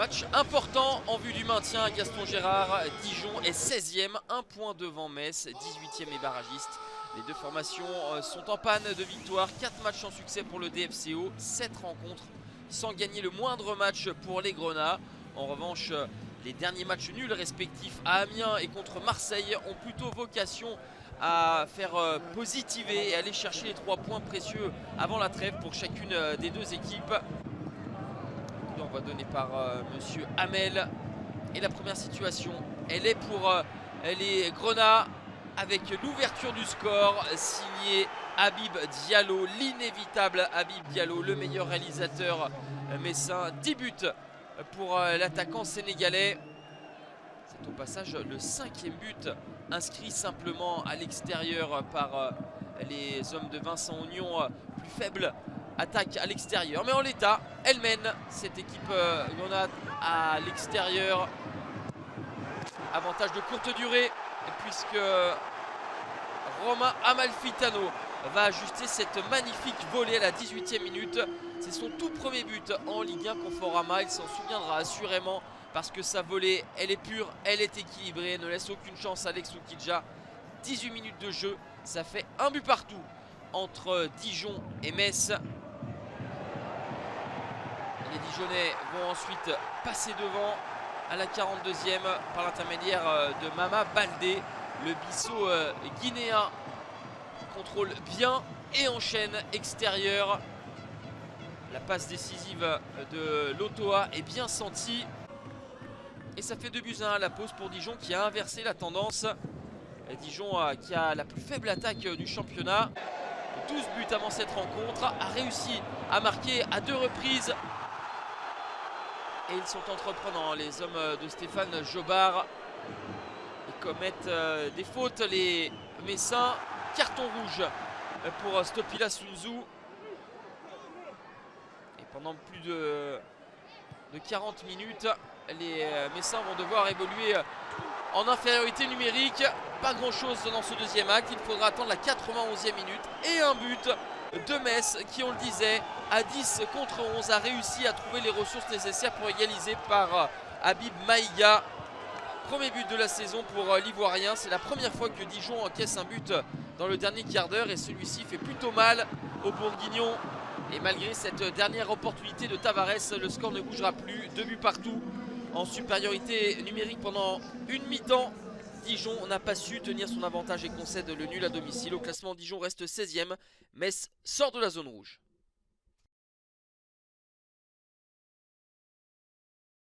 Match important en vue du maintien à Gaston Gérard. Dijon est 16e, 1 point devant Metz, 18e et barragiste. Les deux formations sont en panne de victoire. 4 matchs sans succès pour le DFCO, 7 rencontres sans gagner le moindre match pour les Grenats. En revanche, les derniers matchs nuls respectifs à Amiens et contre Marseille ont plutôt vocation à faire positiver et aller chercher les 3 points précieux avant la trêve pour chacune des deux équipes. On va donner par monsieur Hamel. Et la première situation, elle est pour les Grenats avec l'ouverture du score signé Habib Diallo, l'inévitable Habib Diallo, le meilleur réalisateur messin. 10 buts pour l'attaquant sénégalais. C'est au passage le 5e but inscrit simplement à l'extérieur par les hommes de Vincent Ognon, plus faible attaque à l'extérieur, mais en l'état elle mène cette équipe Grenade à l'extérieur. Avantage de courte durée puisque Romain Amalfitano va ajuster cette magnifique volée à la 18e minute. C'est son tout premier but en Ligue 1 Conforama, il s'en souviendra assurément parce que sa volée elle est pure, elle est équilibrée, ne laisse aucune chance à Alex Oukidja. 18 minutes de jeu, ça fait un but partout entre Dijon et Metz. Les Dijonnais vont ensuite passer devant à la 42e par l'intermédiaire de Mama Baldé. Le Bissau guinéen contrôle bien et enchaîne extérieur. La passe décisive de Lotoa est bien sentie. Et ça fait 2-1 à la pause pour Dijon qui a inversé la tendance. Dijon qui a la plus faible attaque du championnat. 12 buts avant cette rencontre, a réussi à marquer à 2 reprises. Et ils sont entreprenants, les hommes de Stéphane Jobard. Ils commettent des fautes, les Messins. Carton rouge pour Stopila Sunzu. Et pendant plus de 40 minutes, les Messins vont devoir évoluer en infériorité numérique. Pas grand chose dans ce deuxième acte. Il faudra attendre la 91e minute. Et un but de Metz qui, on le disait, à 10 contre 11 a réussi à trouver les ressources nécessaires pour égaliser par Habib Maïga. Premier but de la saison pour l'Ivoirien. C'est la première fois que Dijon encaisse un but dans le dernier quart d'heure. Et celui-ci fait plutôt mal aux Bourguignons. Et malgré cette dernière opportunité de Tavares, le score ne bougera plus. 2 buts partout en supériorité numérique pendant une mi-temps. Dijon n'a pas su tenir son avantage et concède le nul à domicile. Au classement, Dijon reste 16e. Metz sort de la zone rouge.